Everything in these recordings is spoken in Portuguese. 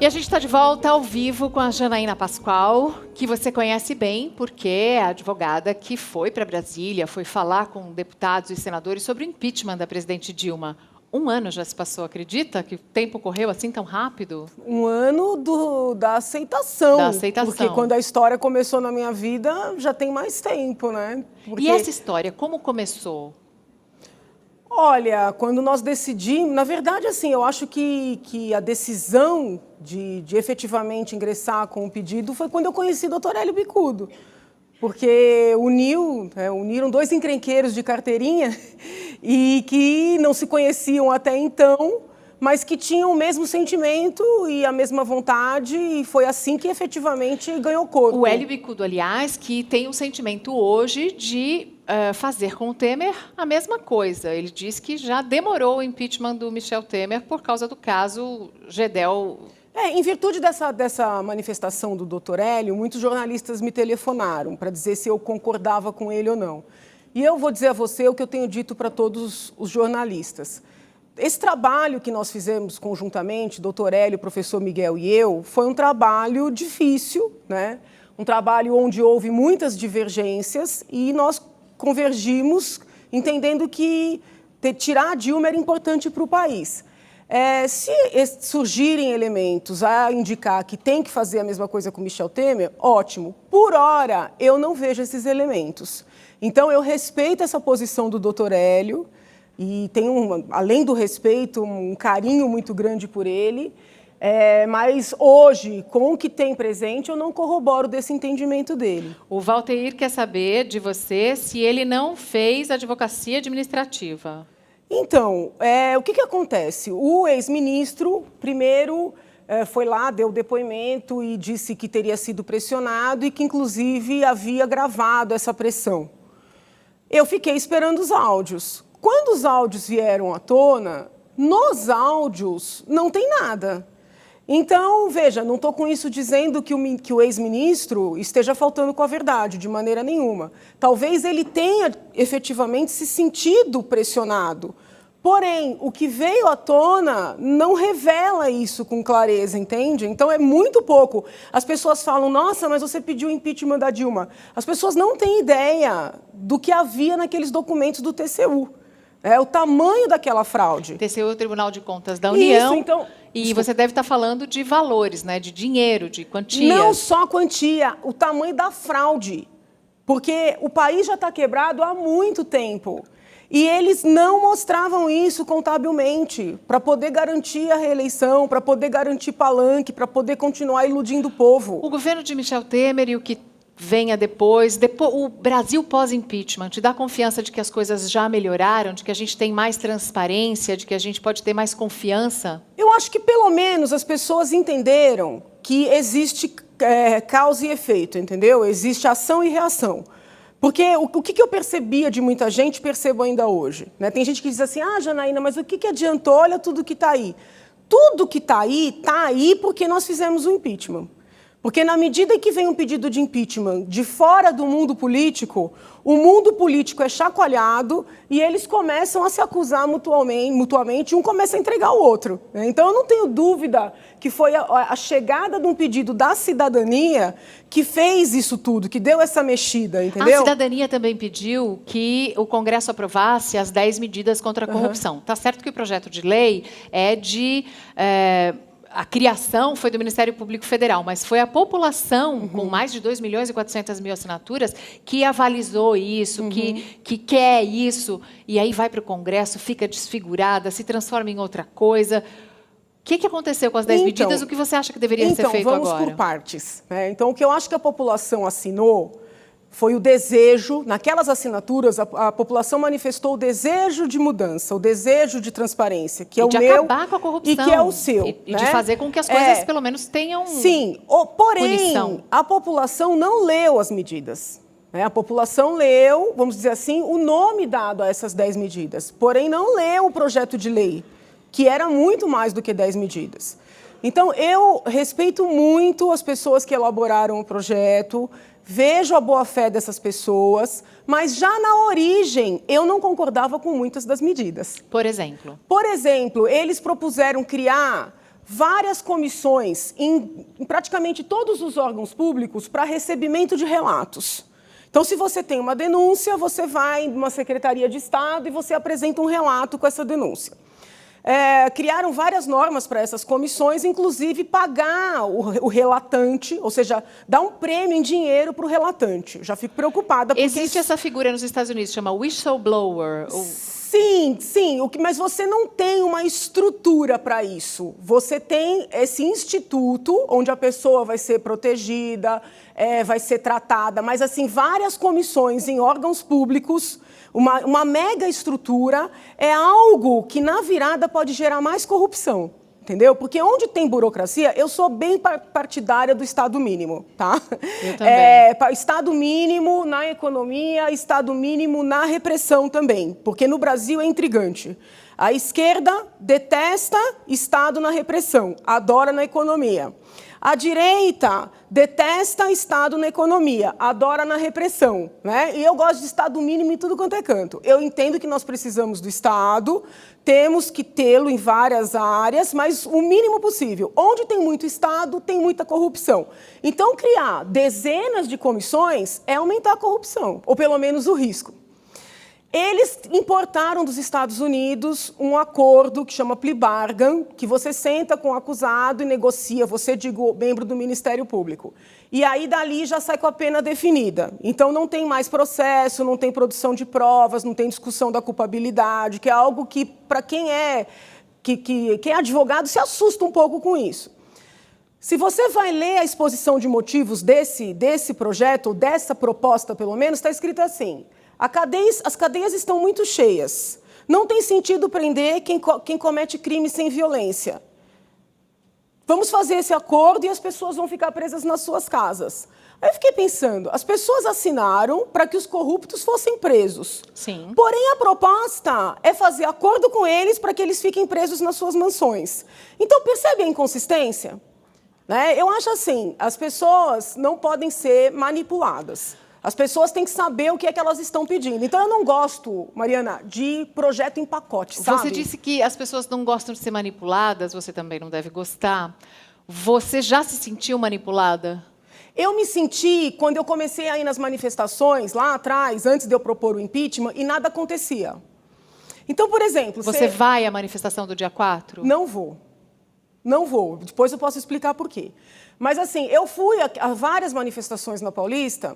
E a gente está de volta ao vivo com a Janaína Pascoal, que você conhece bem, porque é a advogada que foi para Brasília, foi falar com deputados e senadores sobre o impeachment da presidente Dilma. 1 ano já se passou, acredita que o tempo correu assim tão rápido? 1 ano da aceitação. Da aceitação. Porque quando a história começou na minha vida, já tem mais tempo, né? E essa história, como começou? Olha, quando nós decidimos... Na verdade, assim, eu acho que a decisão de efetivamente ingressar com o pedido foi quando eu conheci o doutor Hélio Bicudo. Porque uniram 2 encrenqueiros de carteirinha e que não se conheciam até então, mas que tinham o mesmo sentimento e a mesma vontade, e foi assim que efetivamente ganhou corpo. O Hélio Bicudo, aliás, que tem um sentimento hoje de fazer com o Temer a mesma coisa. Ele diz que já demorou o impeachment do Michel Temer por causa do caso Gedel. Em virtude dessa manifestação do doutor Hélio, muitos jornalistas me telefonaram para dizer se eu concordava com ele ou não. E eu vou dizer a você o que eu tenho dito para todos os jornalistas. Esse trabalho que nós fizemos conjuntamente, doutor Hélio, professor Miguel e eu, foi um trabalho difícil, né? Um trabalho onde houve muitas divergências e nós convergimos entendendo que tirar a Dilma era importante para o país. Se surgirem elementos a indicar que tem que fazer a mesma coisa com Michel Temer, ótimo. Por hora, eu não vejo esses elementos. Então, eu respeito essa posição do doutor Hélio e tenho, além do respeito, um carinho muito grande por ele. Mas hoje, com o que tem presente, eu não corroboro desse entendimento dele. O Valteir quer saber de você se ele não fez advocacia administrativa. Então, o que acontece? O ex-ministro, primeiro, foi lá, deu depoimento e disse que teria sido pressionado e que, inclusive, havia gravado essa pressão. Eu fiquei esperando os áudios. Quando os áudios vieram à tona, nos áudios não tem nada. Então, veja, não estou com isso dizendo que o ex-ministro esteja faltando com a verdade, de maneira nenhuma. Talvez ele tenha efetivamente se sentido pressionado. Porém, o que veio à tona não revela isso com clareza, entende? Então, é muito pouco. As pessoas falam, nossa, mas você pediu o impeachment da Dilma. As pessoas não têm ideia do que havia naqueles documentos do TCU. O tamanho daquela fraude. TCU, o Tribunal de Contas da União. Isso, então... E você deve estar falando de valores, né? De dinheiro, de quantia. Não só quantia, o tamanho da fraude. Porque o país já está quebrado há muito tempo. E eles não mostravam isso contabilmente para poder garantir a reeleição, para poder garantir palanque, para poder continuar iludindo o povo. O governo de Michel Temer e o que venha depois, o Brasil pós-impeachment, te dá confiança de que as coisas já melhoraram, de que a gente tem mais transparência, de que a gente pode ter mais confiança? Eu acho que, pelo menos, as pessoas entenderam que existe causa e efeito, entendeu? Existe ação e reação. Porque o que eu percebia de muita gente, percebo ainda hoje. Né? Tem gente que diz assim, Janaína, mas o que adiantou? Olha tudo que está aí. Tudo que está aí porque nós fizemos o impeachment. Porque, na medida que vem um pedido de impeachment de fora do mundo político, o mundo político é chacoalhado e eles começam a se acusar mutuamente, um começa a entregar o outro. Então, eu não tenho dúvida que foi a chegada de um pedido da cidadania que fez isso tudo, que deu essa mexida, entendeu? A cidadania também pediu que o Congresso aprovasse as 10 medidas contra a corrupção. Tá certo que o projeto de lei é de... A criação foi do Ministério Público Federal, mas foi a população, com mais de 2.400.000 assinaturas, que avalizou isso, que quer isso, e aí vai para o Congresso, fica desfigurada, se transforma em outra coisa. O que aconteceu com as 10 medidas? O que você acha que deveria ser feito agora? Então, vamos por partes. Então, o que eu acho que a população assinou foi o desejo, naquelas assinaturas, a população manifestou o desejo de mudança, o desejo de transparência, que é o meu... de acabar com a corrupção. E que é o seu. E de fazer com que as coisas, pelo menos, tenham porém, punição. A população não leu as medidas. A população leu, vamos dizer assim, o nome dado a essas 10 medidas, porém não leu o projeto de lei, que era muito mais do que 10 medidas. Então, eu respeito muito as pessoas que elaboraram o projeto, vejo a boa-fé dessas pessoas, mas já na origem eu não concordava com muitas das medidas. Por exemplo? Por exemplo, eles propuseram criar várias comissões em praticamente todos os órgãos públicos para recebimento de relatos. Então, se você tem uma denúncia, você vai numa Secretaria de Estado e você apresenta um relato com essa denúncia. Criaram várias normas para essas comissões, inclusive pagar o relatante, ou seja, dar um prêmio em dinheiro para o relatante. Eu já fico preocupada. Porque existe essa figura nos Estados Unidos, chama whistleblower. Sim, sim, mas você não tem uma estrutura para isso. Você tem esse instituto onde a pessoa vai ser protegida, vai ser tratada, mas assim, várias comissões em órgãos públicos, uma mega estrutura, é algo que na virada pode gerar mais corrupção. Entendeu? Porque onde tem burocracia, eu sou bem partidária do Estado mínimo, tá? Eu também. Estado mínimo na economia, Estado mínimo na repressão também, porque no Brasil é intrigante. A esquerda detesta Estado na repressão, adora na economia. A direita detesta Estado na economia, adora na repressão, né? E eu gosto de Estado mínimo em tudo quanto é canto. Eu entendo que nós precisamos do Estado, temos que tê-lo em várias áreas, mas o mínimo possível. Onde tem muito Estado, tem muita corrupção. Então, criar dezenas de comissões é aumentar a corrupção, ou pelo menos o risco. Eles importaram dos Estados Unidos um acordo que chama plea bargain, que você senta com o acusado e negocia, você, digo, membro do Ministério Público. E aí, dali, já sai com a pena definida. Então, não tem mais processo, não tem produção de provas, não tem discussão da culpabilidade, que é algo que, para quem é advogado, se assusta um pouco com isso. Se você vai ler a exposição de motivos desse projeto, ou dessa proposta, pelo menos, está escrito assim: as cadeias estão muito cheias. Não tem sentido prender quem comete crime sem violência. Vamos fazer esse acordo e as pessoas vão ficar presas nas suas casas. Aí eu fiquei pensando, as pessoas assinaram para que os corruptos fossem presos. Sim. Porém, a proposta é fazer acordo com eles para que eles fiquem presos nas suas mansões. Então, percebe a inconsistência? Né? Eu acho assim, as pessoas não podem ser manipuladas. As pessoas têm que saber o que é que elas estão pedindo. Então, eu não gosto, Mariana, de projeto em pacote, sabe? Você disse que as pessoas não gostam de ser manipuladas, você também não deve gostar. Você já se sentiu manipulada? Eu me senti, quando eu comecei a ir nas manifestações, lá atrás, antes de eu propor o impeachment, e nada acontecia. Então, por exemplo... Você vai à manifestação do dia 4? Não vou. Não vou. Depois eu posso explicar por quê. Mas, assim, eu fui a várias manifestações na Paulista...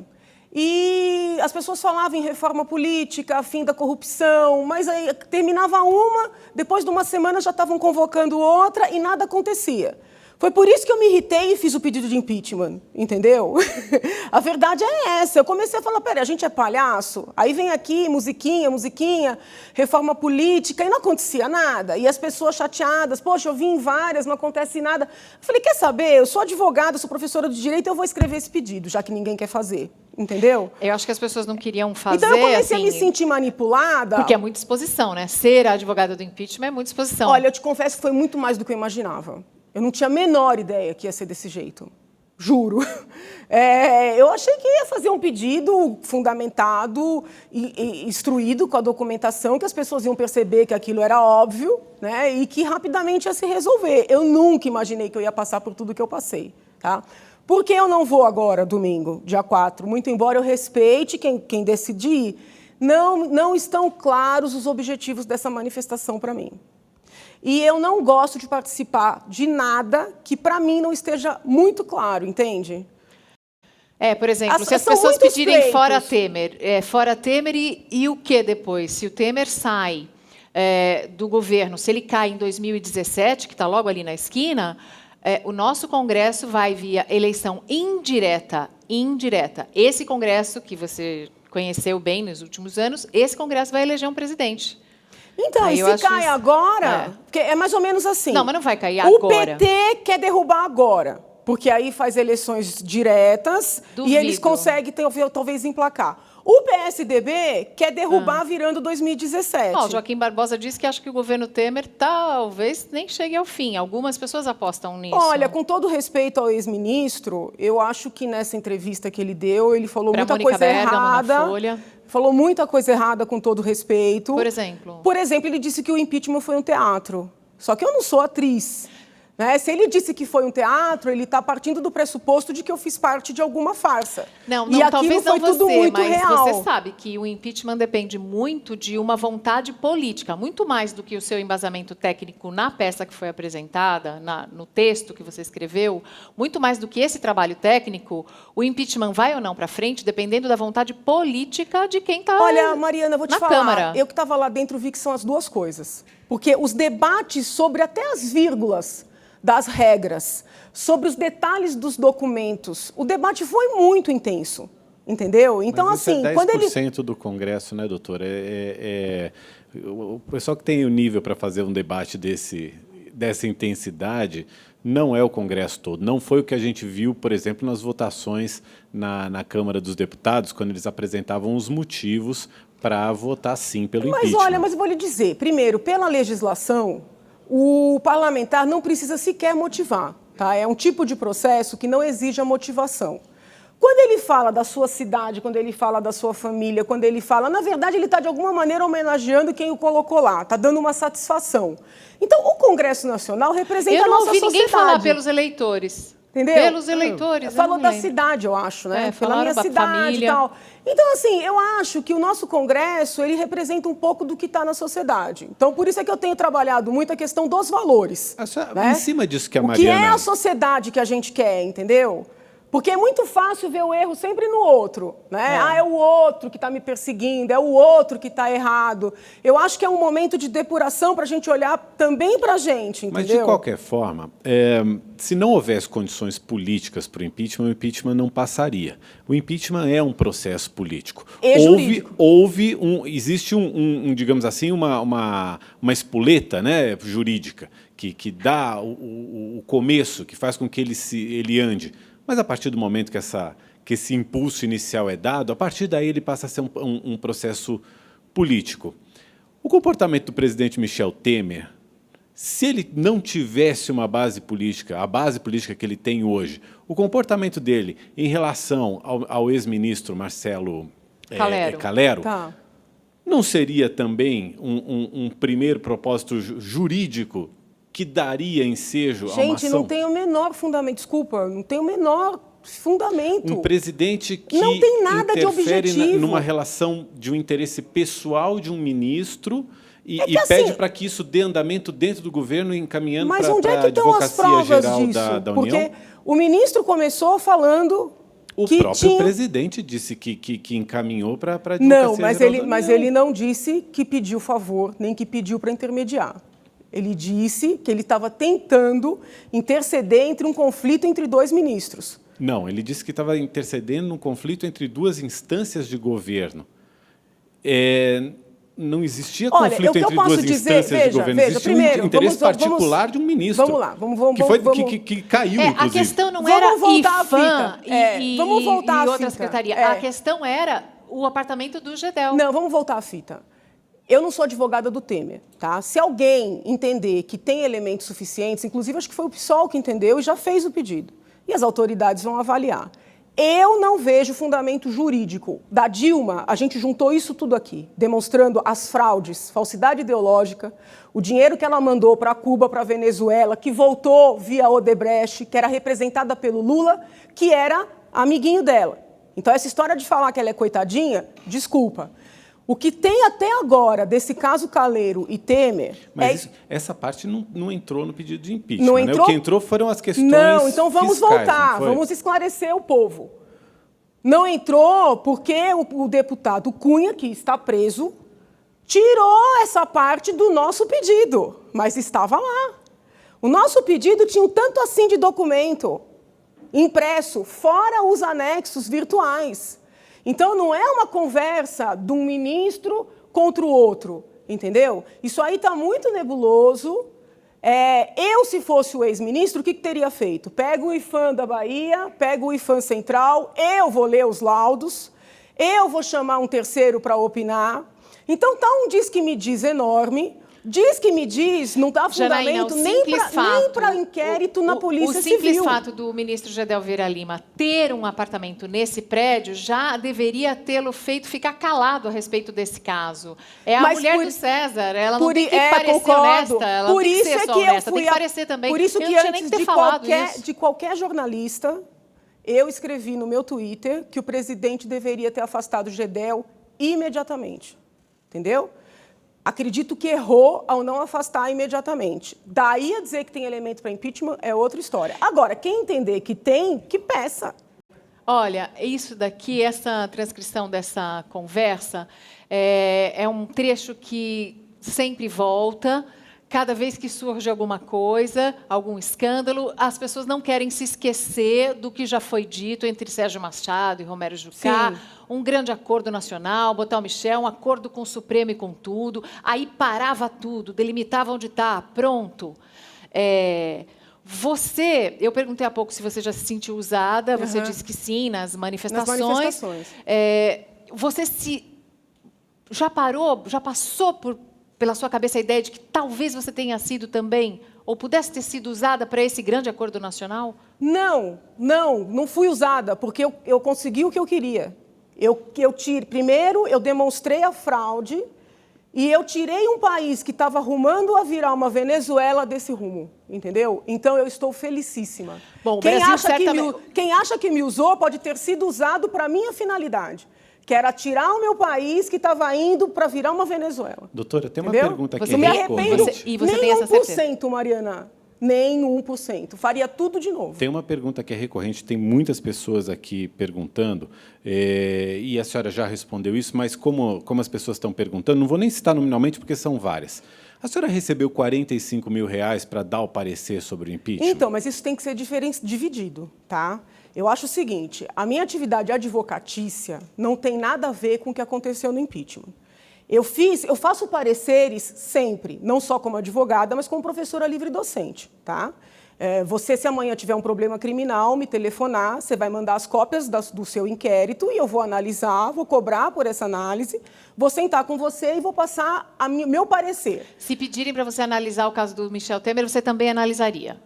E as pessoas falavam em reforma política, fim da corrupção, mas aí terminava uma, depois de uma semana já estavam convocando outra e nada acontecia. Foi por isso que eu me irritei e fiz o pedido de impeachment, entendeu? A verdade é essa. Eu comecei a falar, peraí, a gente é palhaço? Aí vem aqui, musiquinha, reforma política, e não acontecia nada. E as pessoas chateadas, poxa, eu vim em várias, não acontece nada. Eu falei, quer saber? Eu sou advogada, sou professora de direito, eu vou escrever esse pedido, já que ninguém quer fazer. Entendeu? Eu acho que as pessoas não queriam fazer. Então eu comecei assim, a me sentir manipulada. Porque é muita exposição, né? Ser a advogada do impeachment é muita exposição. Olha, eu te confesso que foi muito mais do que eu imaginava. Eu não tinha a menor ideia que ia ser desse jeito. Juro. Eu achei que ia fazer um pedido fundamentado e instruído com a documentação, que as pessoas iam perceber que aquilo era óbvio, né, e que rapidamente ia se resolver. Eu nunca imaginei que eu ia passar por tudo que eu passei. Tá? Por que eu não vou agora, domingo, dia 4? Muito embora eu respeite quem decidir, não estão claros os objetivos dessa manifestação para mim. E eu não gosto de participar de nada que, para mim, não esteja muito claro, entende? Por exemplo, se as pessoas pedirem pleitos. fora Temer e o que depois? Se o Temer sai do governo, se ele cai em 2017, que está logo ali na esquina, o nosso Congresso vai via eleição indireta. Esse Congresso, que você conheceu bem nos últimos anos, esse Congresso vai eleger um presidente. Então, aí e se cai agora, porque é mais ou menos assim. Não, mas não vai cair agora. O PT quer derrubar agora, porque aí faz eleições diretas. Duvido. E eles conseguem, talvez, emplacar. O PSDB quer derrubar virando 2017. O Joaquim Barbosa disse que acha que o governo Temer talvez nem chegue ao fim. Algumas pessoas apostam nisso. Olha, com todo respeito ao ex-ministro, eu acho que nessa entrevista que ele deu, ele falou pra muita Mônica coisa Bergamo, errada. na Folha. Falou muita coisa errada, com todo respeito. Por exemplo? Por exemplo, ele disse que o impeachment foi um teatro. Só que eu não sou atriz. Né? Se ele disse que foi um teatro, ele está partindo do pressuposto de que eu fiz parte de alguma farsa. Não, e aquilo talvez foi não tudo você, muito mas real. você sabe que o impeachment depende muito de uma vontade política, muito mais do que o seu embasamento técnico na peça que foi apresentada, no texto que você escreveu, muito mais do que esse trabalho técnico, o impeachment vai ou não para frente, dependendo da vontade política de quem está na Câmara. Olha, Mariana, eu vou te falar, eu que estava lá dentro vi que são as duas coisas. Porque os debates sobre até as vírgulas das regras, sobre os detalhes dos documentos. O debate foi muito intenso, entendeu? Então, mas isso assim, é 10% quando ele... do Congresso, né, doutora? O pessoal que tem o nível para fazer um debate dessa intensidade não é o Congresso todo. Não foi o que a gente viu, por exemplo, nas votações na Câmara dos Deputados, quando eles apresentavam os motivos para votar sim pelo impeachment. Mas olha, mas eu vou lhe dizer, primeiro, pela legislação, o parlamentar não precisa sequer motivar, tá? É um tipo de processo que não exige a motivação. Quando ele fala da sua cidade, quando ele fala da sua família, quando ele fala... Na verdade, ele está, de alguma maneira, homenageando quem o colocou lá, está dando uma satisfação. Então, o Congresso Nacional representa a nossa sociedade. Eu não ouvi ninguém falar pelos eleitores. Entendeu? Pelos eleitores. Falou da cidade, eu acho, né? Pela minha cidade e tal. Então, assim, eu acho que o nosso Congresso, ele representa um pouco do que está na sociedade. Então, por isso é que eu tenho trabalhado muito a questão dos valores. Né? Em cima disso que a Mariana... O que é a sociedade que a gente quer, entendeu? Porque é muito fácil ver o erro sempre no outro, né? É o outro que está me perseguindo, é o outro que está errado. Eu acho que é um momento de depuração para a gente olhar também para a gente, entendeu? Mas, de qualquer forma, se não houvesse condições políticas para o impeachment não passaria. O impeachment é um processo político. E jurídico. Existe digamos assim, uma espoleta, né, jurídica que dá o começo, que faz com que ele ande. Mas, a partir do momento que esse impulso inicial é dado, a partir daí ele passa a ser um processo político. O comportamento do presidente Michel Temer, se ele não tivesse uma base política, a base política que ele tem hoje, o comportamento dele em relação ao ex-ministro Marcelo Calero não seria também um primeiro propósito jurídico que daria ensejo a uma ação? Gente, não tem o menor fundamento, desculpa, não tem o menor fundamento. Um presidente que não tem nada de objetivo. Numa relação de um interesse pessoal de um ministro e assim, pede para que isso dê andamento dentro do governo, encaminhando para a Advocacia Geral da União? Porque o ministro começou falando... O próprio presidente disse que encaminhou para a Advocacia Geral da União. Mas ele não disse que pediu favor, nem que pediu para intermediar. Ele disse que ele estava tentando interceder entre um conflito entre dois ministros. Não, ele disse que estava intercedendo num conflito entre duas instâncias de governo. Não existia conflito entre duas instâncias de governo. Existia um interesse particular de um ministro. Vamos lá, que caiu, inclusive. A questão não era IFAM e outra secretaria. A questão era o apartamento do Gedel. Não, vamos voltar à fita. Eu não sou advogada do Temer, tá? Se alguém entender que tem elementos suficientes, inclusive acho que foi o PSOL que entendeu e já fez o pedido, e as autoridades vão avaliar. Eu não vejo fundamento jurídico. Da Dilma, a gente juntou isso tudo aqui, demonstrando as fraudes, falsidade ideológica, o dinheiro que ela mandou para Cuba, para a Venezuela, que voltou via Odebrecht, que era representada pelo Lula, que era amiguinho dela. Então, essa história de falar que ela é coitadinha, desculpa. O que tem até agora desse caso Calero e Temer... Mas essa parte não entrou no pedido de impeachment, não entrou? Né? O que entrou foram as questões então vamos fiscais, voltar, vamos esclarecer o povo. Não entrou porque o deputado Cunha, que está preso, tirou essa parte do nosso pedido, mas estava lá. O nosso pedido tinha um tanto assim de documento impresso, fora os anexos virtuais. Então, não é uma conversa de um ministro contra o outro, entendeu? Isso aí está muito nebuloso. Eu, se fosse o ex-ministro, o que teria feito? Pego o IFAM da Bahia, pego o IFAM Central, eu vou ler os laudos, eu vou chamar um terceiro para opinar. Então, está um diz-que-me-diz enorme. Diz que me diz, não dá Janaína, fundamento o nem simples para fato- inquérito na Polícia O simples Civil. fato do ministro Gedel Vieira Lima ter um apartamento nesse prédio já deveria tê-lo feito ficar calado a respeito desse caso. É a Mas mulher por- do César, ela não por- tem que é, parecer concordo. honesta, ela Por não tem que isso ser é só que eu honesta, fui tem que a- parecer também. Por isso Eu que não tinha nem antes que ter de falado isso. de qualquer jornalista, eu escrevi no meu Twitter que o presidente deveria ter afastado o Gedel imediatamente. Entendeu? Acredito que errou ao não afastar imediatamente. Daí a dizer que tem elemento para impeachment é outra história. Agora, quem entender que tem, que peça. Olha, isso daqui, essa transcrição dessa conversa, é um trecho que sempre volta. Cada vez que surge alguma coisa, algum escândalo, as pessoas não querem se esquecer do que já foi dito entre Sérgio Machado e Romero Jucá. Sim. Um grande acordo nacional, botar o Michel, um acordo com o Supremo e com tudo. Aí parava tudo, delimitava onde está, pronto. Eu perguntei há pouco se você já se sentiu usada, você disse que sim, nas manifestações. Nas manifestações. Você já passou pela sua cabeça a ideia de que talvez você tenha sido também, ou pudesse ter sido usada para esse grande acordo nacional? Não fui usada, porque eu consegui o que eu queria. Primeiro, eu demonstrei a fraude e eu tirei um país que estava arrumando a virar uma Venezuela desse rumo, entendeu? Então, eu estou felicíssima. Bom, quem Brasil acha que me usou pode ter sido usado para a minha finalidade, que era tirar o meu país que estava indo para virar uma Venezuela. Doutora, tem uma Entendeu? pergunta aqui Você me arrependo E você nem tem essa 1%, Mariana. Nem 1%. Faria tudo de novo. Tem uma pergunta que é recorrente, tem muitas pessoas aqui perguntando, e a senhora já respondeu isso, mas como as pessoas estão perguntando, não vou nem citar nominalmente porque são várias. A senhora recebeu R$45 mil para dar o parecer sobre o impeachment? Então, mas isso tem que ser dividido, tá? Eu acho o seguinte, a minha atividade advocatícia não tem nada a ver com o que aconteceu no impeachment. Eu faço pareceres sempre, não só como advogada, mas como professora livre docente, tá? Você, se amanhã tiver um problema criminal, me telefonar, você vai mandar as cópias do seu inquérito e eu vou analisar, vou cobrar por essa análise, vou sentar com você e vou passar meu parecer. Se pedirem para você analisar o caso do Michel Temer, você também analisaria?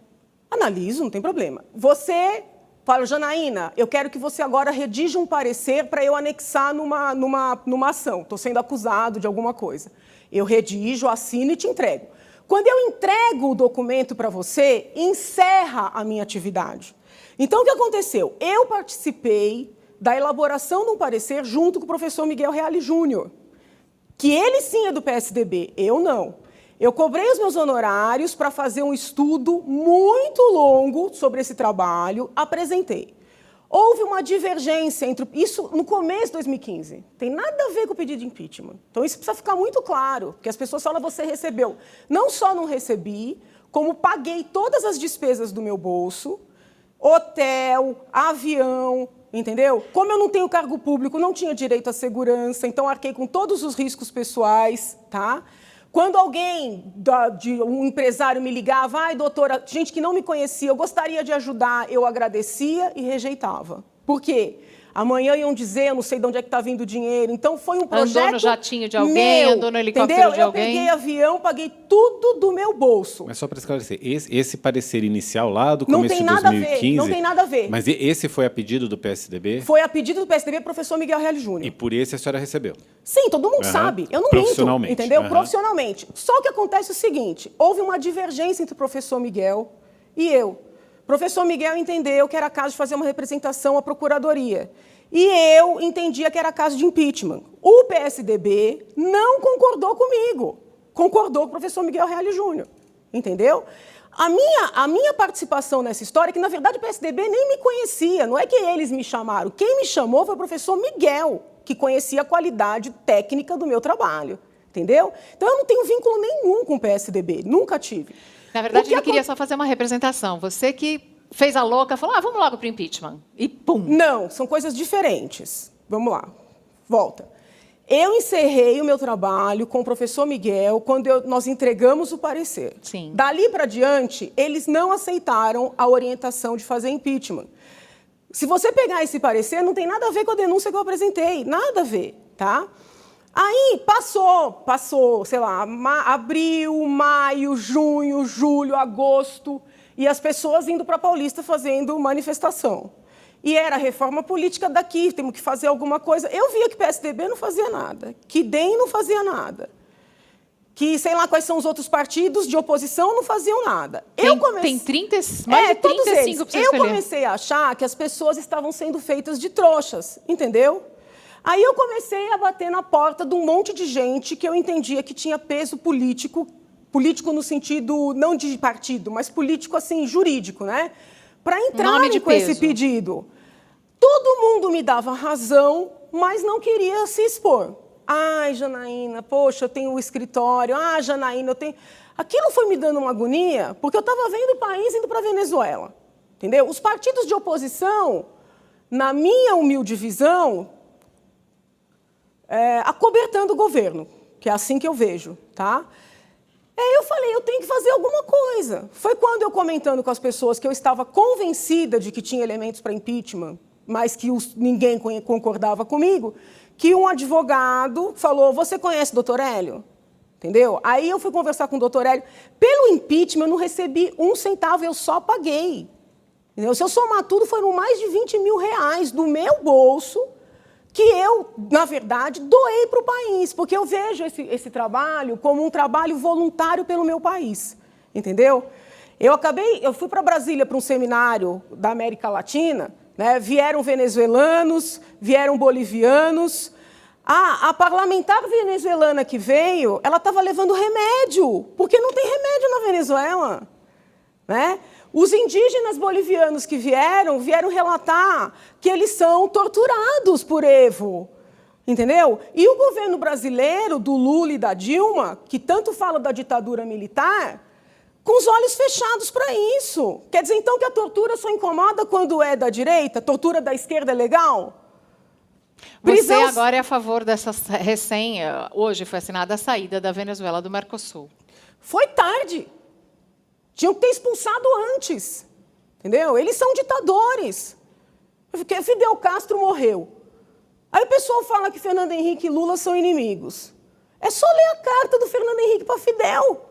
Analiso, não tem problema. Você fala, Janaína, eu quero que você agora redija um parecer para eu anexar numa ação. Estou sendo acusado de alguma coisa. Eu redijo, assino e te entrego. Quando eu entrego o documento para você, encerra a minha atividade. Então, o que aconteceu? Eu participei da elaboração de um parecer junto com o professor Miguel Reale Júnior, que ele sim é do PSDB, eu não. Eu cobrei os meus honorários para fazer um estudo muito longo sobre esse trabalho, apresentei. Houve uma divergência entre isso no começo de 2015. Tem nada a ver com o pedido de impeachment. Então, isso precisa ficar muito claro, porque as pessoas falam, você recebeu. Não só não recebi, como paguei todas as despesas do meu bolso, hotel, avião, entendeu? Como eu não tenho cargo público, não tinha direito à segurança, então arquei com todos os riscos pessoais, tá? Quando um empresário me ligava, ai, doutora, gente que não me conhecia, eu gostaria de ajudar, eu agradecia e rejeitava. Por quê? Amanhã iam dizer, eu não sei de onde é que está vindo o dinheiro. Então, foi um projeto Andou no jatinho de alguém, andou no helicóptero entendeu? de alguém. Eu peguei avião, paguei tudo do meu bolso. Mas só para esclarecer, esse parecer inicial lá do Não começo tem de nada a ver, 2015... não tem nada a ver. Mas esse foi a pedido do PSDB? Foi a pedido do PSDB, professor Miguel Reale Júnior. E por esse a senhora recebeu? Sim, todo mundo sabe. Eu não Profissionalmente. minto, entendeu? Aham. Profissionalmente. Só que acontece o seguinte, houve uma divergência entre o professor Miguel e eu. O professor Miguel entendeu que era caso de fazer uma representação à Procuradoria. E eu entendia que era caso de impeachment. O PSDB não concordou comigo. Concordou com o professor Miguel Reale Júnior. Entendeu? A minha participação nessa história, que na verdade o PSDB nem me conhecia, não é que eles me chamaram. Quem me chamou foi o professor Miguel, que conhecia a qualidade técnica do meu trabalho. Entendeu? Então eu não tenho vínculo nenhum com o PSDB, nunca tive. Na verdade, ele queria só fazer uma representação. Você que fez a louca, falou, vamos logo para o impeachment. E pum. Não, são coisas diferentes. Vamos lá, volta. Eu encerrei o meu trabalho com o professor Miguel quando nós entregamos o parecer. Sim. Dali para diante, eles não aceitaram a orientação de fazer impeachment. Se você pegar esse parecer, não tem nada a ver com a denúncia que eu apresentei, nada a ver, tá? Aí passou, sei lá, abril, maio, junho, julho, agosto, e as pessoas indo para a Paulista fazendo manifestação. E era reforma política daqui, temos que fazer alguma coisa. Eu via que PSDB não fazia nada, que DEM não fazia nada, que sei lá quais são os outros partidos de oposição não faziam nada. Tem 30, mais de 35 para você escolher. Eu comecei a achar que as pessoas estavam sendo feitas de trouxas, entendeu? Aí eu comecei a bater na porta de um monte de gente que eu entendia que tinha peso político, político no sentido não de partido, mas político assim, jurídico, né? Para entrarem com esse pedido. Todo mundo me dava razão, mas não queria se expor. Ai, Janaína, poxa, eu tenho o escritório. Ah, Janaína, eu tenho... Aquilo foi me dando uma agonia, porque eu estava vendo o país indo para a Venezuela. Entendeu? Os partidos de oposição, na minha humilde visão, acobertando o governo, que é assim que eu vejo, tá? Aí eu falei, eu tenho que fazer alguma coisa. Foi quando eu comentando com as pessoas que eu estava convencida de que tinha elementos para impeachment, mas que ninguém concordava comigo, que um advogado falou, você conhece o doutor Hélio? Entendeu? Aí eu fui conversar com o doutor Hélio. Pelo impeachment, eu não recebi um centavo, eu só paguei. Entendeu? Se eu somar tudo, foram mais de 20 mil reais do meu bolso, que eu, na verdade, doei para o país, porque eu vejo esse trabalho como um trabalho voluntário pelo meu país, entendeu? Eu fui para Brasília para um seminário da América Latina, né? Vieram venezuelanos, vieram bolivianos. A parlamentar venezuelana que veio, ela estava levando remédio, porque não tem remédio na Venezuela, né? Os indígenas bolivianos que vieram relatar que eles são torturados por Evo, entendeu? E o governo brasileiro, do Lula e da Dilma, que tanto fala da ditadura militar, com os olhos fechados para isso. Quer dizer, então, que a tortura só incomoda quando é da direita? A tortura da esquerda é legal? Você agora é a favor dessa hoje foi assinada a saída da Venezuela do Mercosul. Foi tarde. Tinham que ter expulsado antes, entendeu? Eles são ditadores. Porque Fidel Castro morreu. Aí o pessoal fala que Fernando Henrique e Lula são inimigos. É só ler a carta do Fernando Henrique para Fidel.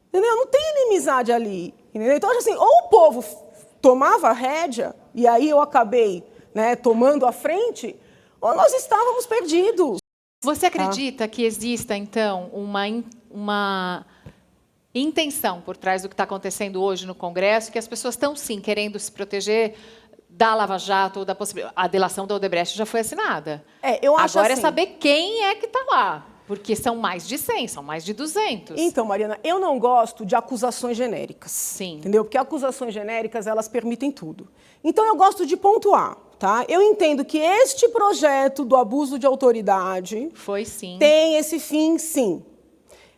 Entendeu? Não tem inimizade ali. Entendeu? Então, assim, ou o povo tomava a rédea, e aí eu acabei, né, tomando a frente, ou nós estávamos perdidos. Você acredita que exista, então, uma intenção por trás do que está acontecendo hoje no Congresso, que as pessoas estão, sim, querendo se proteger da Lava Jato ou da possibilidade... A delação da Odebrecht já foi assinada. Eu acho agora assim, é saber quem é que está lá, porque são mais de 100, são mais de 200. Então, Mariana, eu não gosto de acusações genéricas. Sim. Entendeu? Porque acusações genéricas, elas permitem tudo. Então, eu gosto de pontuar. Tá? Eu entendo que este projeto do abuso de autoridade... Foi, sim. Tem esse fim, sim.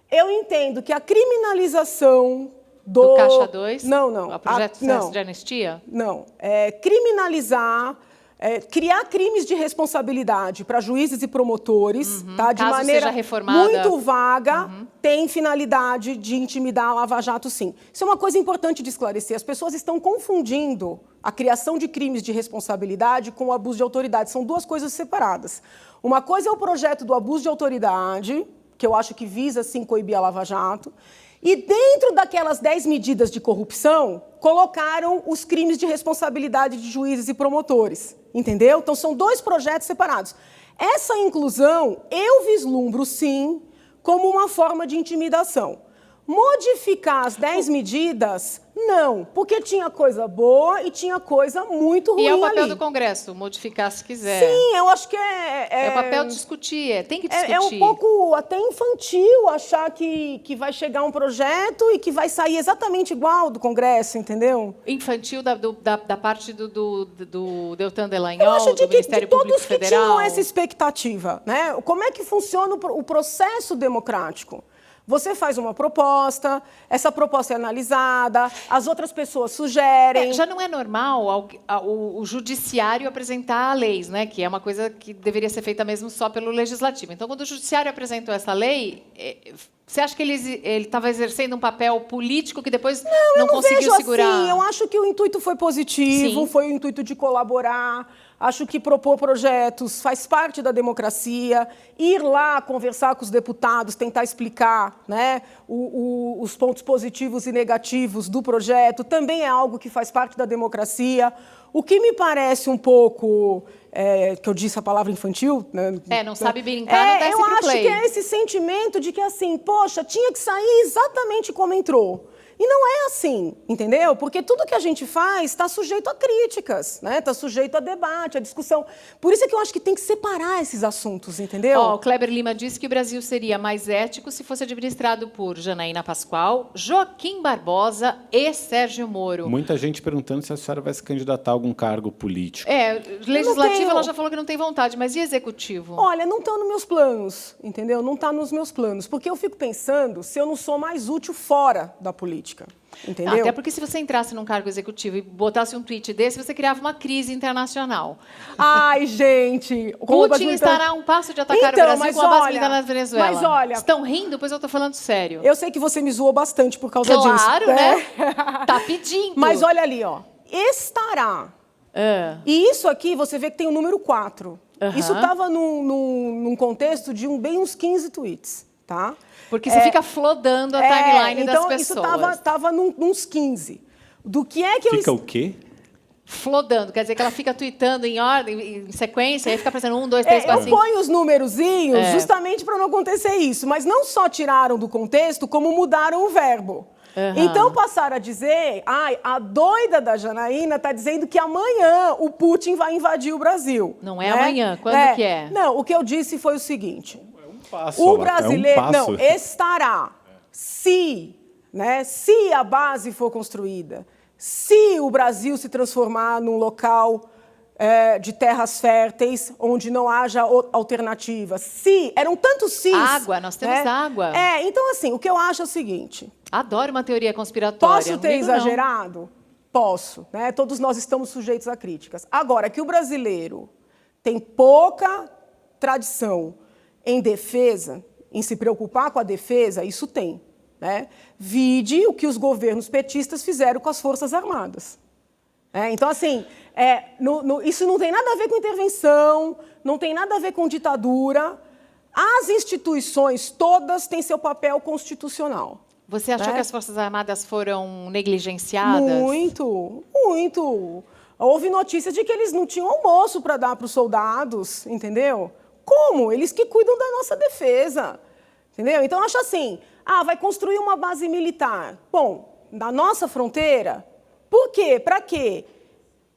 Eu entendo que a criminalização do Caixa 2? Não. O projeto de anistia? Não. Criminalizar, criar crimes de responsabilidade para juízes e promotores, tá? De maneira muito vaga, tem finalidade de intimidar a Lava Jato, sim. Isso é uma coisa importante de esclarecer. As pessoas estão confundindo a criação de crimes de responsabilidade com o abuso de autoridade. São duas coisas separadas. Uma coisa é o projeto do abuso de autoridade, que eu acho que visa, sim, coibir a Lava Jato. E dentro daquelas 10 medidas de corrupção, colocaram os crimes de responsabilidade de juízes e promotores. Entendeu? Então, são dois projetos separados. Essa inclusão, eu vislumbro, sim, como uma forma de intimidação. Modificar as 10 medidas, não, porque tinha coisa boa e tinha coisa muito ruim ali. E é o papel do Congresso, modificar se quiser. Sim, eu acho que é o papel de discutir, tem que discutir. É um pouco até infantil achar que vai chegar um projeto e que vai sair exatamente igual do Congresso, entendeu? Infantil da parte do Deltan Dallagnol, do Ministério Público Federal. Que tinham essa expectativa, né? Como é que funciona o processo democrático? Você faz uma proposta, essa proposta é analisada, as outras pessoas sugerem. Já não é normal o judiciário apresentar leis, né? Que é uma coisa que deveria ser feita mesmo só pelo legislativo. Então, quando o judiciário apresentou essa lei, você acha que ele estava exercendo um papel político que depois não conseguiu segurar? Assim. Eu acho que o intuito foi positivo, foi o intuito de colaborar. acho que propor projetos faz parte da democracia, ir lá conversar com os deputados, tentar explicar, né, os pontos positivos e negativos do projeto, também é algo que faz parte da democracia. O que me parece um pouco, que eu disse a palavra infantil, né? Não sabe brincar, não desce eu pro acho play. que é esse sentimento de que, assim, poxa, tinha que sair exatamente como entrou. E não é assim, entendeu? Porque tudo que a gente faz está sujeito a críticas, né? Está sujeito a debate, a discussão. Por isso é que eu acho que tem que separar esses assuntos, entendeu? O Kleber Lima disse que o Brasil seria mais ético se fosse administrado por Janaína Pascoal, Joaquim Barbosa e Sérgio Moro. Muita gente perguntando se a senhora vai se candidatar a algum cargo político. Legislativo ela já falou que não tem vontade, mas e executivo? Olha, não está nos meus planos, entendeu? Não está nos meus planos, porque eu fico pensando se eu não sou mais útil fora da política. Entendeu? Até porque se você entrasse num cargo executivo e botasse um tweet desse, você criava uma crise internacional. Ai, gente... Putin estará a um passo de atacar o Brasil com a base militar na Venezuela. Mas olha... Estão rindo? Pois eu estou falando sério. Eu sei que você me zoou bastante por causa disso. Claro, né? Tá pedindo. Mas olha ali, ó. Estará. E isso aqui, você vê que tem o número 4. Isso estava num contexto de bem uns 15 tweets, tá? Porque você fica flodando a timeline das pessoas. Então, isso estava uns 15. Do que é que Fica o quê? Flodando, quer dizer que ela fica tweetando em ordem, em sequência, aí fica aparecendo 1, 2, 3, 4, 5. Eu ponho os numerozinhos justamente para não acontecer isso. Mas não só tiraram do contexto, como mudaram o verbo. Então passaram a dizer, a doida da Janaína está dizendo que amanhã o Putin vai invadir o Brasil. Não é amanhã, quando que é? Não, o que eu disse foi o seguinte... Passo, o brasileiro passo. não estará se a base for construída, se o Brasil se transformar num local de terras férteis onde não haja alternativas, se eram tantos sis. Água, nós temos água. Então assim, o que eu acho é o seguinte. Adoro uma teoria conspiratória. Posso ter exagerado? Não. Posso, né? Todos nós estamos sujeitos a críticas. Agora que o brasileiro tem pouca tradição em defesa, em se preocupar com a defesa, isso tem. Né? Vide o que os governos petistas fizeram com as Forças Armadas. Então, assim, isso não tem nada a ver com intervenção, não tem nada a ver com ditadura. As instituições todas têm seu papel constitucional. Você achou que as Forças Armadas foram negligenciadas? Muito, muito. Houve notícias de que eles não tinham almoço para dar para os soldados, entendeu? Como? Eles que cuidam da nossa defesa, entendeu? Então, acho assim, vai construir uma base militar. Bom, na nossa fronteira, por quê? Para quê?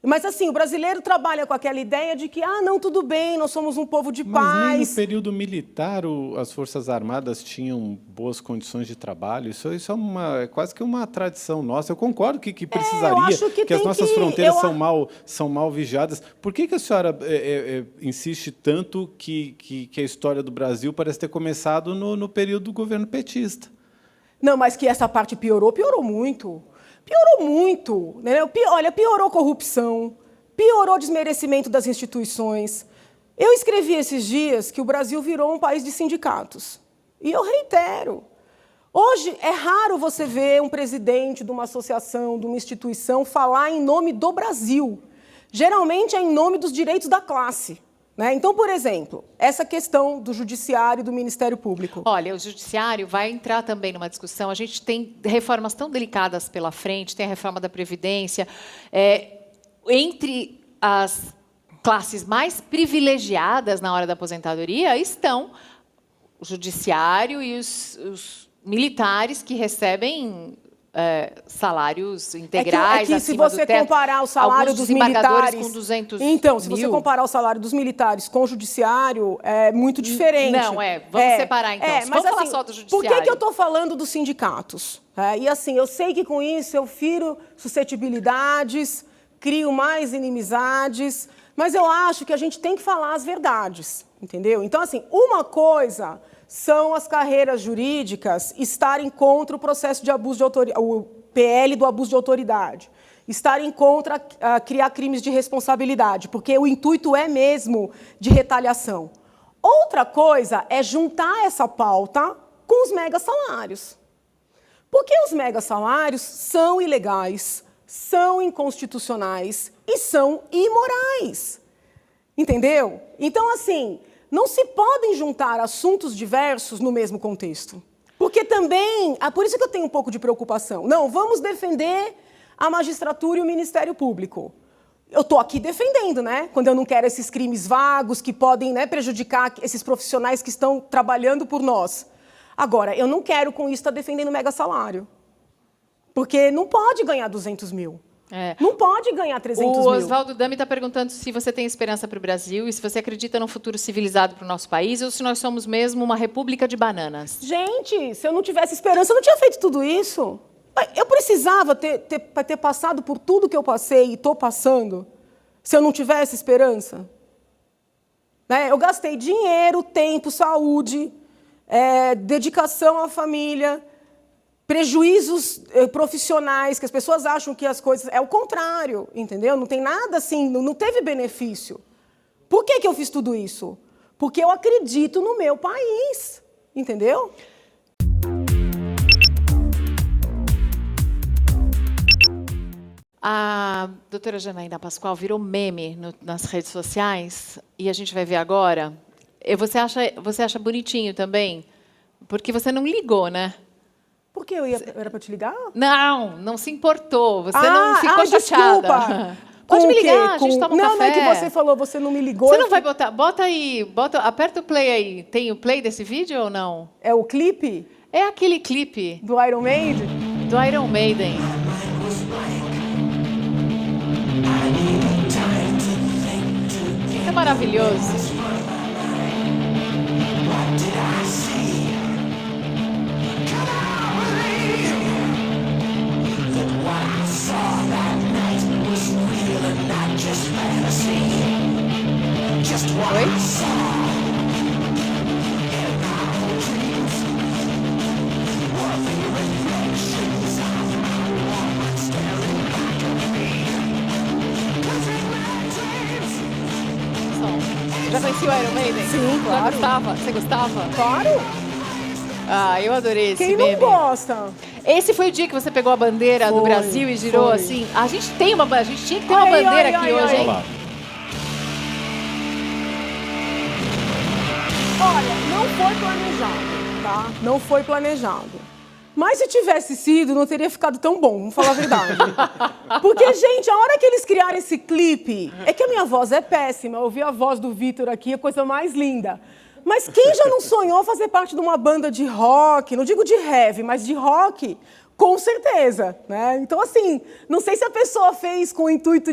Mas, assim, o brasileiro trabalha com aquela ideia de que, não, tudo bem, nós somos um povo de paz. Mas nem no período militar as Forças Armadas tinham boas condições de trabalho. Isso é quase que uma tradição nossa. Eu concordo que precisaria, que as nossas fronteiras são mal vigiadas. Por que a senhora insiste tanto que a história do Brasil parece ter começado no período do governo petista? Não, mas que essa parte piorou muito. Piorou muito. Né? Olha, piorou corrupção, piorou desmerecimento das instituições. Eu escrevi esses dias que o Brasil virou um país de sindicatos. E eu reitero. Hoje, é raro você ver um presidente de uma associação, de uma instituição, falar em nome do Brasil. Geralmente é em nome dos direitos da classe. Né? Então, por exemplo, essa questão do judiciário e do Ministério Público. Olha, o judiciário vai entrar também numa discussão. A gente tem reformas tão delicadas pela frente, tem a reforma da Previdência. Entre as classes mais privilegiadas na hora da aposentadoria estão o judiciário e os militares que recebem salários integrais, que se você comparar o salário dos militares com 200 então, se você comparar o salário dos militares com o judiciário, é muito diferente. Não, vamos separar então. Vamos falar só do judiciário. Por que eu estou falando dos sindicatos? E assim, eu sei que com isso eu firo suscetibilidades, crio mais inimizades, mas eu acho que a gente tem que falar as verdades, entendeu? Então, assim, uma coisa são as carreiras jurídicas estarem contra o processo de abuso de autoridade, o PL do abuso de autoridade, estarem contra criar crimes de responsabilidade, porque o intuito é mesmo de retaliação. Outra coisa é juntar essa pauta com os megasalários. Porque os megasalários são ilegais, são inconstitucionais e são imorais. Entendeu? Então, assim, não se podem juntar assuntos diversos no mesmo contexto. Porque também, por isso que eu tenho um pouco de preocupação. Não, vamos defender a magistratura e o Ministério Público. Eu estou aqui defendendo, né? Quando eu não quero esses crimes vagos que podem, né, prejudicar esses profissionais que estão trabalhando por nós. Agora, eu não quero com isso estar defendendo mega salário. Porque não pode ganhar 200 mil. Não pode ganhar 300 mil. O Oswaldo Dami está perguntando se você tem esperança para o Brasil e se você acredita num futuro civilizado para o nosso país ou se nós somos mesmo uma república de bananas. Gente, se eu não tivesse esperança, eu não tinha feito tudo isso. Eu precisava ter passado por tudo que eu passei e estou passando se eu não tivesse esperança. Né? Eu gastei dinheiro, tempo, saúde, dedicação à família, prejuízos profissionais, que as pessoas acham que as coisas... É o contrário, entendeu? Não tem nada assim, não teve benefício. Por que eu fiz tudo isso? Porque eu acredito no meu país, entendeu? A doutora Janaína Pascoal virou meme nas redes sociais e a gente vai ver agora. Você acha bonitinho também? Porque você não ligou, né? Por que era para te ligar? Não se importou. Você não ficou chateada. Desculpa. Pode me ligar, a gente toma um café. Não é que você falou, você não me ligou. Você não vai botar... Bota aí, aperta o play aí. Tem o play desse vídeo ou não? É o clipe? É aquele clipe. Do Iron Maiden? Do Iron Maiden. Isso é maravilhoso. Oi? Já conhecia o Iron Maiden? Sim, claro. Você gostava? Claro. Eu adorei esse Quem meme. não gosta? Esse foi o dia que você pegou a bandeira do Brasil e girou assim. A gente tinha que ter uma bandeira aqui hoje, hein? Olha, não foi planejado, tá? Não foi planejado. Mas se tivesse sido, não teria ficado tão bom, vamos falar a verdade. Porque, gente, a hora que eles criaram esse clipe... É que a minha voz é péssima. Eu ouvi a voz do Vitor aqui, a coisa mais linda. Mas quem já não sonhou fazer parte de uma banda de rock, não digo de heavy, mas de rock, com certeza, né? Então, assim, não sei se a pessoa fez com o intuito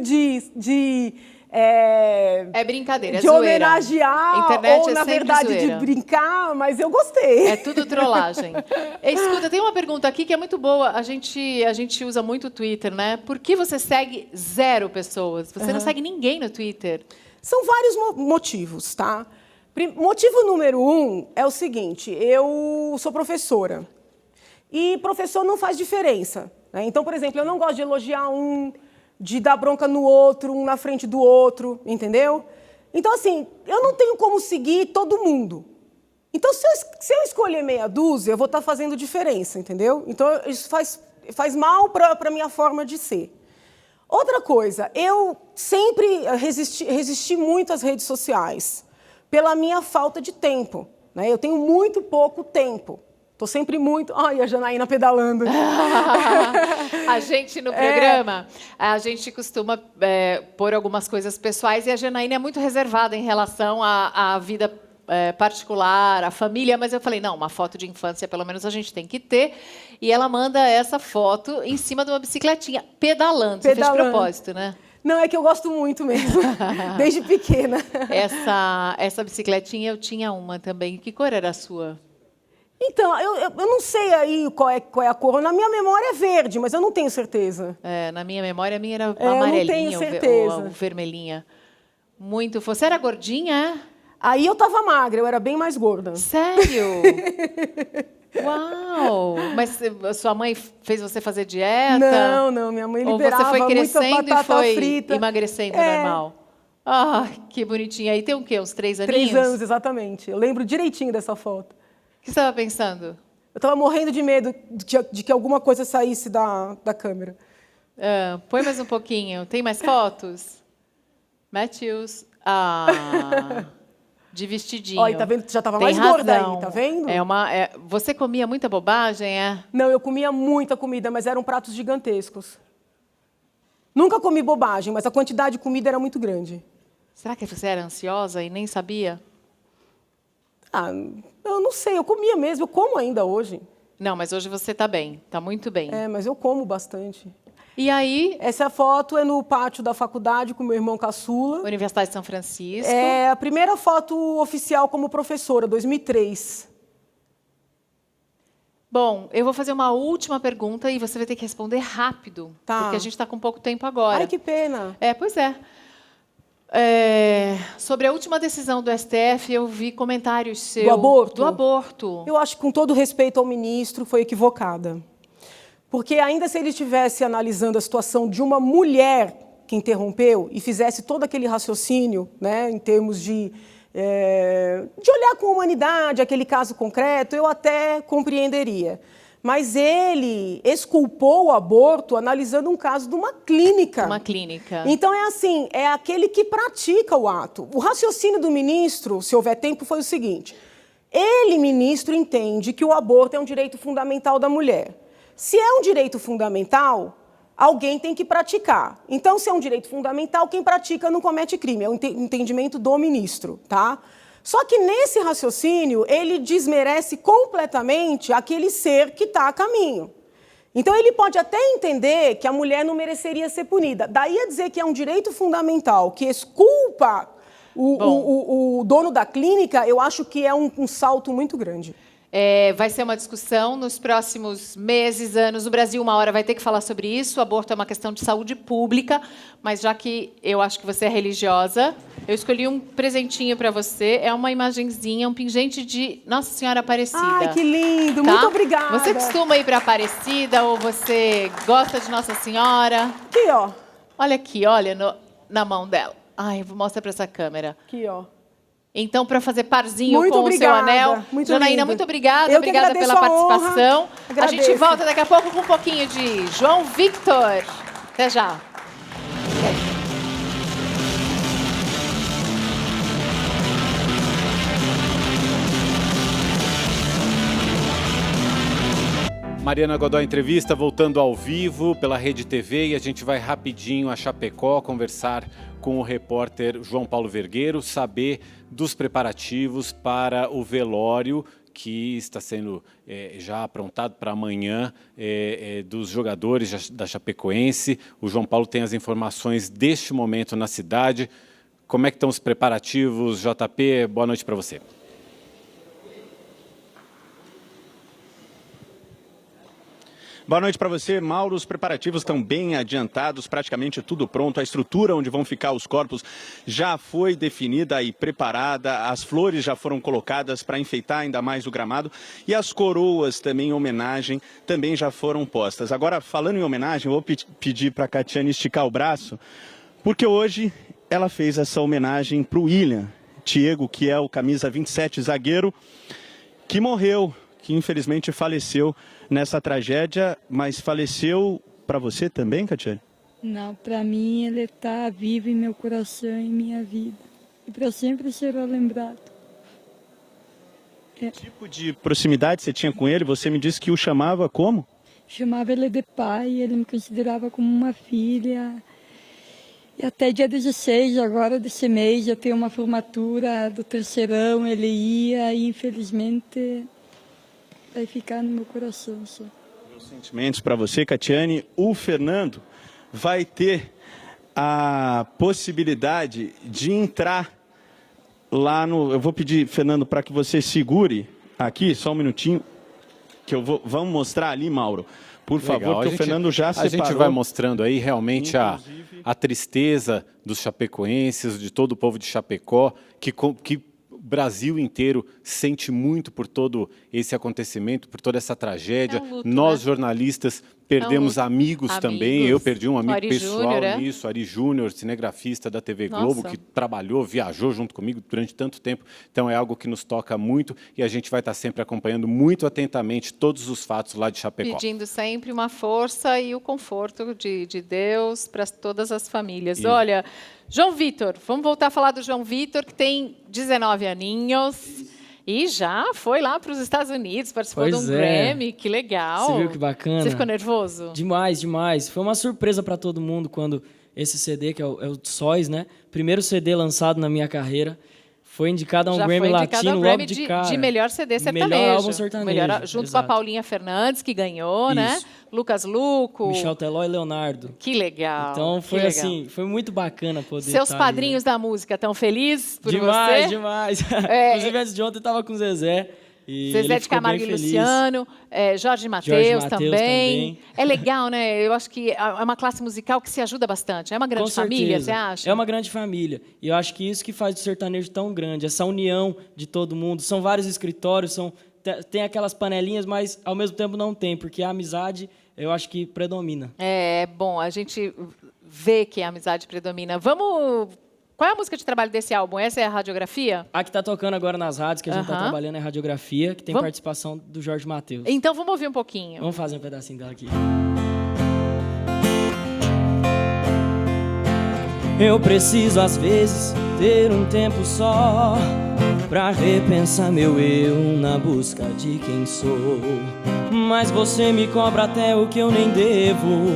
é brincadeira, é de zoeira. Homenagear, Internet ou, é na sempre verdade, zoeira. de brincar, mas eu gostei. É tudo trollagem. Escuta, tem uma pergunta aqui que é muito boa. A gente usa muito o Twitter, né? Por que você segue 0 pessoas? Você não segue ninguém no Twitter? São vários motivos, tá? Motivo número 1 é o seguinte, eu sou professora. E professor não faz diferença, né? Então, por exemplo, eu não gosto de elogiar um, de dar bronca no outro, um na frente do outro, entendeu? Então, assim, eu não tenho como seguir todo mundo. Então, se eu escolher meia dúzia, eu vou estar fazendo diferença, entendeu? Então, isso faz mal para a minha forma de ser. Outra coisa, eu sempre resisti muito às redes sociais, pela minha falta de tempo, né? Eu tenho muito pouco tempo. Estou sempre muito... Ai, a Janaína pedalando. A gente, no programa, a gente costuma pôr algumas coisas pessoais e a Janaína é muito reservada em relação à vida particular, à família, mas eu falei, não, uma foto de infância, pelo menos, a gente tem que ter. E ela manda essa foto em cima de uma bicicletinha, pedalando. Você fez de propósito, né? Não, é que eu gosto muito mesmo, desde pequena. Essa bicicletinha, eu tinha uma também. Que cor era a sua? Então, eu não sei aí qual é a cor. Na minha memória é verde, mas eu não tenho certeza. Na minha memória, a minha era amarelinha ou vermelhinha. Muito. Você era gordinha? Aí eu estava magra, eu era bem mais gorda. Sério? Uau! Mas sua mãe fez você fazer dieta? Não, minha mãe liberava ou você foi crescendo e foi frita. Emagrecendo normal? Que bonitinha. Aí tem o quê? Uns 3 aninhos? 3 anos, exatamente. Eu lembro direitinho dessa foto. O que você estava pensando? Eu estava morrendo de medo de que alguma coisa saísse da câmera. Põe mais um pouquinho. Tem mais fotos? Matthews. Ah, de vestidinho. Olha, tá vendo? Já estava Tem mais gorda razão. aí, tá vendo? Você comia muita bobagem, é? Não, eu comia muita comida, mas eram pratos gigantescos. Nunca comi bobagem, mas a quantidade de comida era muito grande. Será que você era ansiosa e nem sabia? Ah, eu não sei, eu comia mesmo, eu como ainda hoje. Não, mas hoje você está bem, está muito bem. É, mas eu como bastante. E aí, Essa foto é no pátio da faculdade com meu irmão caçula. Universidade de São Francisco. É a primeira foto oficial como professora, 2003. Bom, eu vou fazer uma última pergunta e você vai ter que responder rápido, Tá. porque a gente está com pouco tempo agora. Ai, que pena. Pois é. Sobre a última decisão do STF, eu vi comentários seus... Do aborto? Do aborto. Eu acho que, com todo respeito ao ministro, foi equivocada. Porque, ainda se ele estivesse analisando a situação de uma mulher que interrompeu e fizesse todo aquele raciocínio, né, em termos de olhar com humanidade aquele caso concreto, eu até compreenderia. Mas ele exculpou o aborto analisando um caso de uma clínica. Uma clínica. Então, é assim, é aquele que pratica o ato. O raciocínio do ministro, se houver tempo, foi o seguinte. Ele, ministro, entende que o aborto é um direito fundamental da mulher. Se é um direito fundamental, alguém tem que praticar. Então, se é um direito fundamental, quem pratica não comete crime. É o entendimento do ministro, tá? Só que, nesse raciocínio, ele desmerece completamente aquele ser que está a caminho. Então, ele pode até entender que a mulher não mereceria ser punida. Daí a dizer que é um direito fundamental que exculpa o dono da clínica, eu acho que é um salto muito grande. Vai ser uma discussão nos próximos meses, anos. O Brasil, uma hora, vai ter que falar sobre isso. O aborto é uma questão de saúde pública, mas já que eu acho que você é religiosa, eu escolhi um presentinho para você. É uma imagenzinha, um pingente de Nossa Senhora Aparecida. Ai, que lindo! Tá? Muito obrigada. Você costuma ir para Aparecida ou você gosta de Nossa Senhora? Aqui, ó. Olha aqui, olha na mão dela. Ai, vou mostrar para essa câmera. Aqui, ó. Então, para fazer parzinho Muito com obrigada, o seu anel. muito Janaína, lindo. muito obrigada. Eu que Obrigada agradeço pela a honra. participação. A Agradeço. gente volta daqui a pouco com um pouquinho de João Victor. Até já. Mariana Godoy entrevista, voltando ao vivo pela Rede TV, e a gente vai rapidinho a Chapecó conversar com o repórter João Paulo Vergueiro, saber dos preparativos para o velório que está sendo já aprontado para amanhã dos jogadores da Chapecoense. O João Paulo tem as informações deste momento na cidade. Como é que estão os preparativos, JP? Boa noite para você. Boa noite para você, Mauro. Os preparativos estão bem adiantados, praticamente tudo pronto. A estrutura onde vão ficar os corpos já foi definida e preparada. As flores já foram colocadas para enfeitar ainda mais o gramado. E as coroas também em homenagem também já foram postas. Agora, falando em homenagem, eu vou pedir para a Catiane esticar o braço, porque hoje ela fez essa homenagem para o William Thiago, que é o camisa 27, zagueiro, que morreu, que infelizmente faleceu nessa tragédia, mas faleceu para você também, Catiane? Não, para mim ele está vivo em meu coração e em minha vida. E para sempre será lembrado. Que tipo de proximidade você tinha com ele? Você me disse que o chamava como? Chamava ele de pai, ele me considerava como uma filha. E até dia 16, agora desse mês, já tem uma formatura do terceirão, ele ia e infelizmente vai ficar no meu coração só. Meus sentimentos para você, Catiane. O Fernando vai ter a possibilidade de entrar lá no... Eu vou pedir, Fernando, para que você segure aqui, só um minutinho, que vamos mostrar ali, Mauro. Por favor, Legal. que o Fernando já separou. A gente vai mostrando aí realmente a tristeza dos chapecoenses, de todo o povo de Chapecó, que o Brasil inteiro sente muito por todo esse acontecimento, por toda essa tragédia. É um luto, Nós, né? jornalistas, Perdemos amigos também. Eu perdi um amigo Ari pessoal Júnior, nisso, Ari Júnior, cinegrafista da TV Nossa. Globo, que trabalhou, viajou junto comigo durante tanto tempo. Então é algo que nos toca muito e a gente vai estar sempre acompanhando muito atentamente todos os fatos lá de Chapecó. Pedindo sempre uma força e o conforto de Deus para todas as famílias. Olha, João Vitor, vamos voltar a falar do João Vitor, que tem 19 aninhos. E já foi lá para os Estados Unidos, participou de um Grammy, que legal. Você viu que bacana? Você ficou nervoso? Demais, demais. Foi uma surpresa para todo mundo quando esse CD, que é o Sóis, né? Primeiro CD lançado na minha carreira, foi indicado a um Grammy Latino logo de cara. De melhor CD sertanejo. Melhor álbum sertanejo. Junto exato. com a Paulinha Fernandes, que ganhou, né? Isso. Lucas Luco. Michel Teló e Leonardo. Que legal. Então foi que legal. assim, foi muito bacana poder Seus estar padrinhos da música estão felizes por demais, você? Demais, Inclusive, antes de ontem, eu estava com o Zezé. E Zezé ele de ficou Camargo bem e feliz. Luciano, Jorge Mateus Mateus também. também. É legal, né? Eu acho que é uma classe musical que se ajuda bastante. É uma grande Com família, certeza. você acha? É uma grande família. E eu acho que isso que faz o sertanejo tão grande, essa união de todo mundo. São vários escritórios, tem aquelas panelinhas, mas ao mesmo tempo não tem, porque a amizade, eu acho que predomina. É bom, a gente vê que a amizade predomina. Vamos... Qual é a música de trabalho desse álbum? Essa é a Radiografia? A que está tocando agora nas rádios, que a gente está trabalhando, é Radiografia, que tem participação do Jorge Mateus. Então vamos ouvir um pouquinho. Vamos fazer um pedacinho dela aqui. Eu preciso, às vezes, ter um tempo só pra repensar meu eu na busca de quem sou. Mas você me cobra até o que eu nem devo,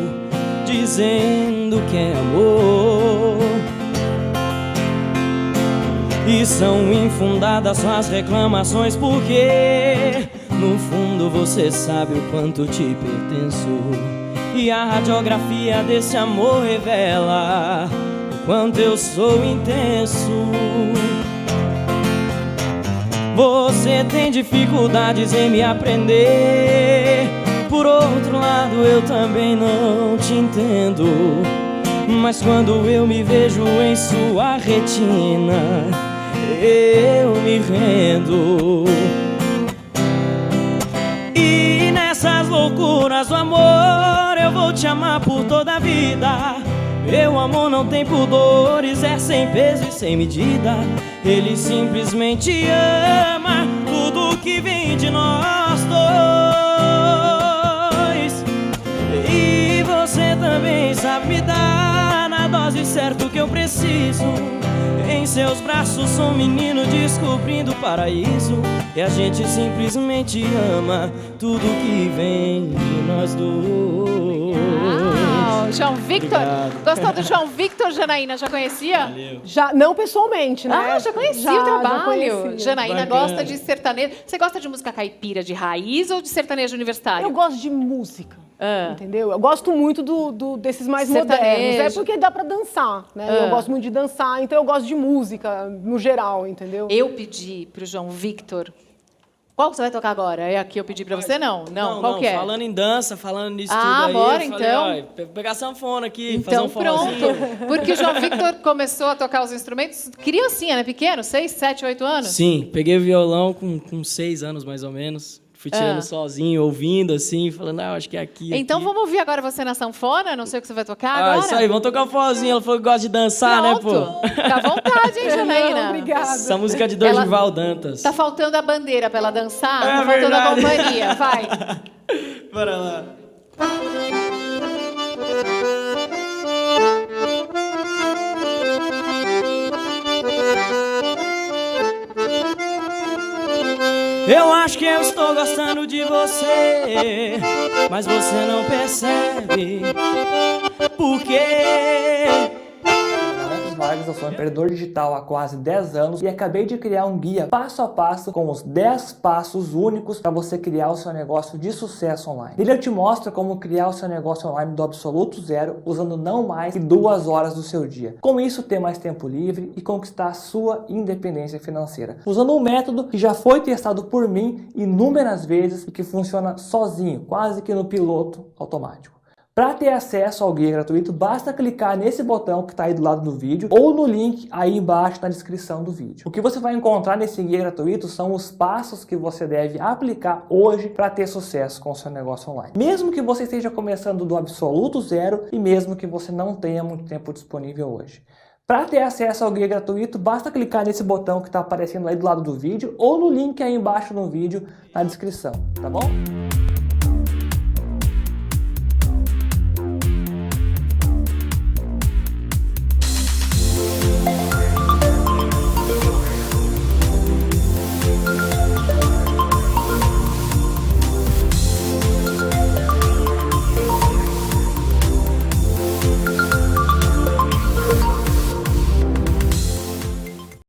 dizendo que é amor. E são infundadas suas reclamações, porque no fundo você sabe o quanto te pertenço. E a radiografia desse amor revela o quanto eu sou intenso. Você tem dificuldades em me aprender, por outro lado eu também não te entendo. Mas quando eu me vejo em sua retina, eu me rendo. E nessas loucuras do amor, eu vou te amar por toda a vida. Meu amor não tem pudores, é sem peso e sem medida. Ele simplesmente ama tudo que vem de nós dois. E você também sabe me dar na dose certa o que eu preciso. Em seus braços sou um menino descobrindo o paraíso. E a gente simplesmente ama tudo que vem de nós dois. João Victor. Obrigado. Gostou do João Victor, Janaína? Já conhecia? Valeu. Já, não pessoalmente, né? Ah, já conhecia Já o trabalho. conhecia. Janaína Bacana. gosta de sertanejo. Você gosta de música caipira de raiz ou de sertanejo universitário? Eu gosto de música, entendeu? Eu gosto muito desses mais Sertanejo. modernos. É porque dá pra dançar, né? Eu gosto muito de dançar, então eu gosto de música no geral, entendeu? Eu pedi pro João Victor. Qual que você vai tocar agora? É a que eu pedi pra você? Não. Qual que é? Falando em dança, falando nisso tudo aí, bora, eu falei, então. ó, pegar sanfona aqui, Então fazer um pronto. forrozinho. Porque o João Victor começou a tocar os instrumentos criancinha, né? Pequeno, 6, 7, 8 anos? Sim, peguei o violão com 6 anos, mais ou menos. Fui tirando sozinho, ouvindo, assim, falando, acho que é aqui. Então aqui. vamos ouvir agora você na sanfona? Não sei o que você vai tocar Ah, agora. isso aí, vamos tocar um forrozinho. Ela falou que gosta de dançar, Pronto. né, pô? Fica à vontade, hein, Janaína? Obrigada. Essa música é de Ela- Dorival Dantas. Tá faltando a bandeira pra ela dançar? É Tá faltando verdade. a companhia. Vai. Bora lá. Eu acho que eu estou gostando de você, mas você não percebe. Por quê? Marcos Vargas, eu sou um empreendedor digital há quase 10 anos e acabei de criar um guia passo a passo com os 10 passos únicos para você criar o seu negócio de sucesso online. Nele eu te mostro como criar o seu negócio online do absoluto zero, usando não mais que 2 horas do seu dia. Com isso, ter mais tempo livre e conquistar a sua independência financeira. Usando um método que já foi testado por mim inúmeras vezes e que funciona sozinho, quase que no piloto automático. Para ter acesso ao guia gratuito, basta clicar nesse botão que está aí do lado do vídeo ou no link aí embaixo na descrição do vídeo. O que você vai encontrar nesse guia gratuito são os passos que você deve aplicar hoje para ter sucesso com o seu negócio online. Mesmo que você esteja começando do absoluto zero e mesmo que você não tenha muito tempo disponível hoje. Para ter acesso ao guia gratuito, basta clicar nesse botão que está aparecendo aí do lado do vídeo ou no link aí embaixo no vídeo na descrição, tá bom?